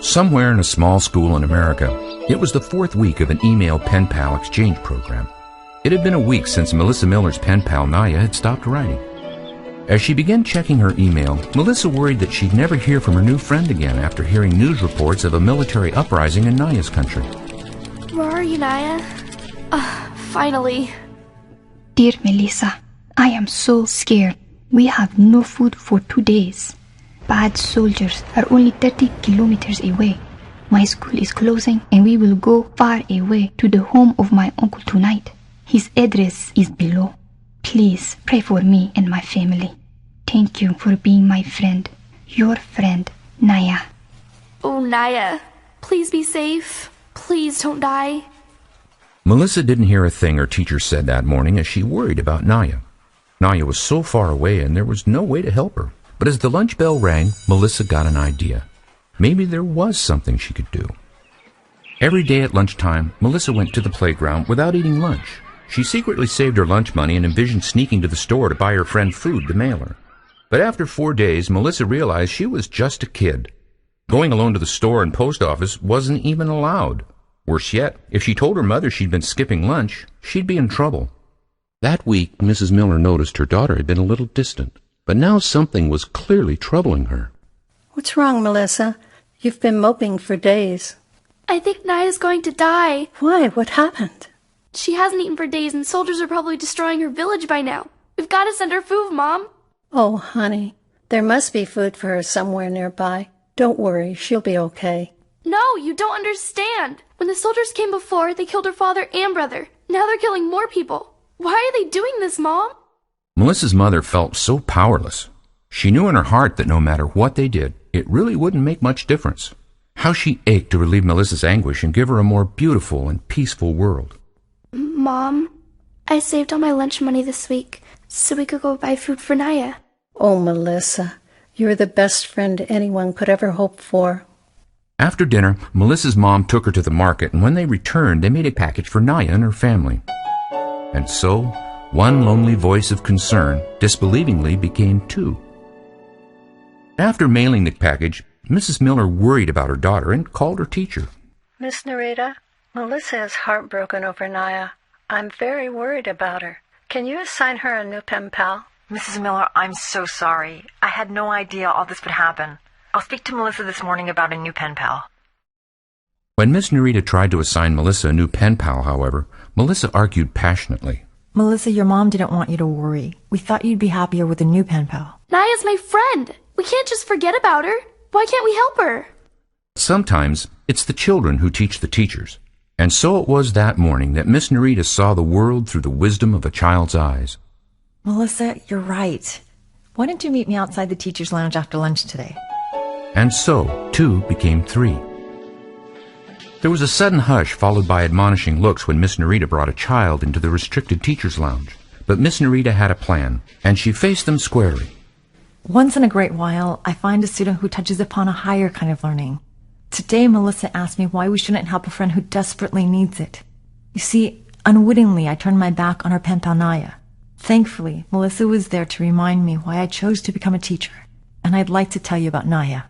Somewhere in a small school in America, it was the fourth week of an email pen pal exchange program. It had been a week since Melissa Miller's pen pal Naya had stopped writing. As she began checking her email, Melissa worried that she'd never hear from her new friend again after hearing news reports of a military uprising in Naya's country. Where are you, Naya? Finally. Dear Melissa, I am so scared. We have no food for 2 days. Bad soldiers are only 30 kilometers away. My school is closing and we will go far away to the home of my uncle tonight. His address is below. Please pray for me and my family. Thank you for being my friend. Your friend, Naya. Oh, Naya. Please be safe. Please don't die. Melissa didn't hear a thing her teacher said that morning as she worried about Naya. Naya was so far away and there was no way to help her. But as the lunch bell rang, Melissa got an idea. Maybe there was something she could do. Every day at lunchtime, Melissa went to the playground without eating lunch. She secretly saved her lunch money and envisioned sneaking to the store to buy her friend food to mail her. But after 4 days, Melissa realized she was just a kid. Going alone to the store and post office wasn't even allowed. Worse yet, if she told her mother she'd been skipping lunch, she'd be in trouble. That week, Mrs. Miller noticed her daughter had been a little distant. But now something was clearly troubling her. What's wrong, Melissa? You've been moping for days. I think Naya's going to die. Why? What happened? She hasn't eaten for days and soldiers are probably destroying her village by now. We've got to send her food, Mom. Oh, honey, there must be food for her somewhere nearby. Don't worry, she'll be okay. No, you don't understand. When the soldiers came before, they killed her father and brother. Now they're killing more people. Why are they doing this, Mom? Melissa's mother felt so powerless. She knew in her heart that no matter what they did, it really wouldn't make much difference. How she ached to relieve Melissa's anguish and give her a more beautiful and peaceful world. Mom, I saved all my lunch money this week so we could go buy food for Naya. Oh, Melissa, you're the best friend anyone could ever hope for. After dinner, Melissa's mom took her to the market, and when they returned, they made a package for Naya and her family. And so, one lonely voice of concern disbelievingly became two. After mailing the package, Mrs. Miller worried about her daughter and called her teacher. Miss Narrator, Melissa is heartbroken over Naya. I'm very worried about her. Can you assign her a new pen pal? Mrs. Miller, I'm so sorry. I had no idea all this would happen. I'll speak to Melissa this morning about a new pen pal. When Miss Narita tried to assign Melissa a new pen pal, however, Melissa argued passionately. Melissa, your mom didn't want you to worry. We thought you'd be happier with a new pen pal. Naya's my friend. We can't just forget about her. Why can't we help her? Sometimes it's the children who teach the teachers. And so it was that morning that Miss Narita saw the world through the wisdom of a child's eyes. Melissa, you're right. Why don't you meet me outside the teacher's lounge after lunch today? And so, 2 became 3. There was a sudden hush followed by admonishing looks when Miss Narita brought a child into the restricted teacher's lounge. But Miss Narita had a plan, and she faced them squarely. Once in a great while, I find a student who touches upon a higher kind of learning. Today, Melissa asked me why we shouldn't help a friend who desperately needs it. You see, unwittingly, I turned my back on our pen pal Naya. Thankfully, Melissa was there to remind me why I chose to become a teacher, and I'd like to tell you about Naya.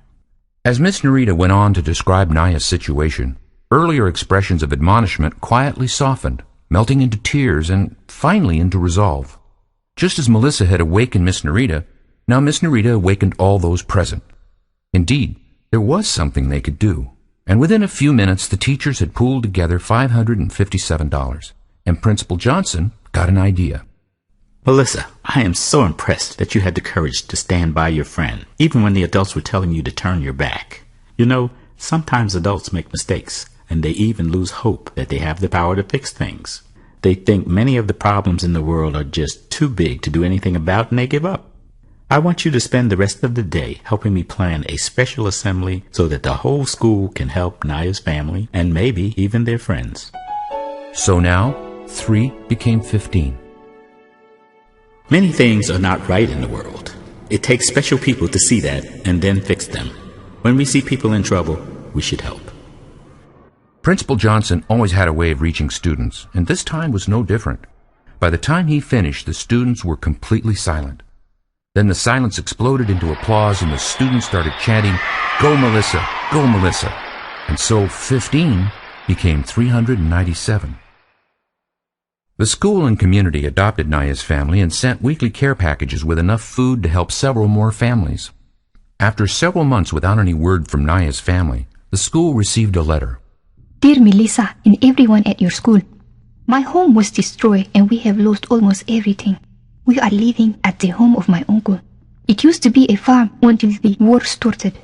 As Miss Narita went on to describe Naya's situation, earlier expressions of admonishment quietly softened, melting into tears and finally into resolve. Just as Melissa had awakened Miss Narita, now Miss Narita awakened all those present. Indeed, there was something they could do, and within a few minutes the teachers had pooled together $557, and Principal Johnson got an idea. Melissa, I am so impressed that you had the courage to stand by your friend, even when the adults were telling you to turn your back. You know, sometimes adults make mistakes, and they even lose hope that they have the power to fix things. They think many of the problems in the world are just too big to do anything about, and they give up. I want you to spend the rest of the day helping me plan a special assembly so that the whole school can help Naya's family and maybe even their friends. So now, 3 became 15. Many things are not right in the world. It takes special people to see that and then fix them. When we see people in trouble, we should help. Principal Johnson always had a way of reaching students, and this time was no different. By the time he finished, the students were completely silent. Then the silence exploded into applause, and the students started chanting, "Go Melissa! Go Melissa!" And so 15 became 397. The school and community adopted Naya's family and sent weekly care packages with enough food to help several more families. After several months without any word from Naya's family, the school received a letter. Dear Melissa and everyone at your school, my home was destroyed and we have lost almost everything. We are living at the home of my uncle. It used to be a farm until the war started.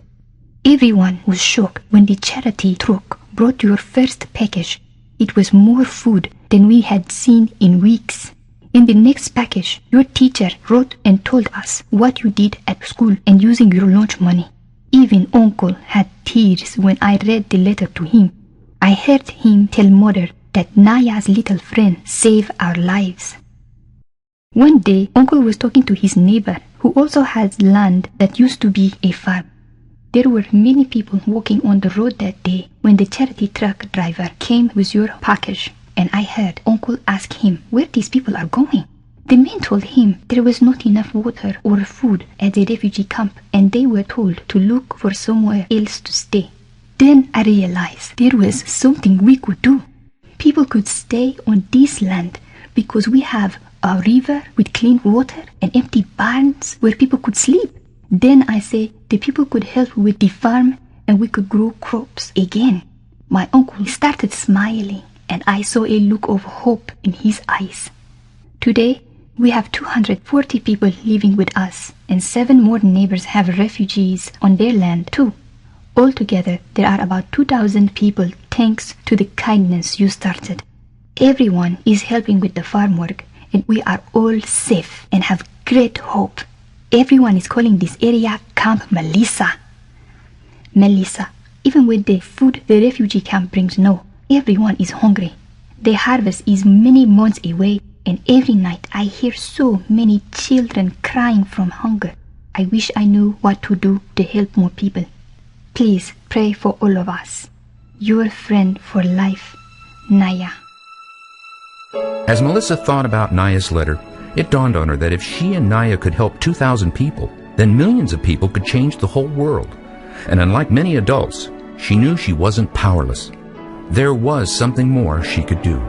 Everyone was shocked when the charity truck brought your first package. It was more food than we had seen in weeks. In the next package, your teacher wrote and told us what you did at school and using your lunch money. Even Uncle had tears when I read the letter to him. I heard him tell Mother that Naya's little friend saved our lives. One day, Uncle was talking to his neighbor who also has land that used to be a farm. There were many people walking on the road that day when the charity truck driver came with your package, and I heard Uncle ask him where these people are going. The men told him there was not enough water or food at the refugee camp and they were told to look for somewhere else to stay. Then I realized there was something we could do. People could stay on this land because we have a river with clean water and empty barns where people could sleep. Then I say the people could help with the farm and we could grow crops again. My uncle started smiling and I saw a look of hope in his eyes. Today, we have 240 people living with us and 7 more neighbors have refugees on their land too. Altogether, there are about 2,000 people thanks to the kindness you started. Everyone is helping with the farm work and we are all safe and have great hope. Everyone is calling this area Camp Melissa. Melissa, even with the food the refugee camp brings now, everyone is hungry. The harvest is many months away and every night I hear so many children crying from hunger. I wish I knew what to do to help more people. Please pray for all of us. Your friend for life, Naya. As Melissa thought about Naya's letter, it dawned on her that if she and Naya could help 2,000 people, then millions of people could change the whole world. And unlike many adults, she knew she wasn't powerless. There was something more she could do.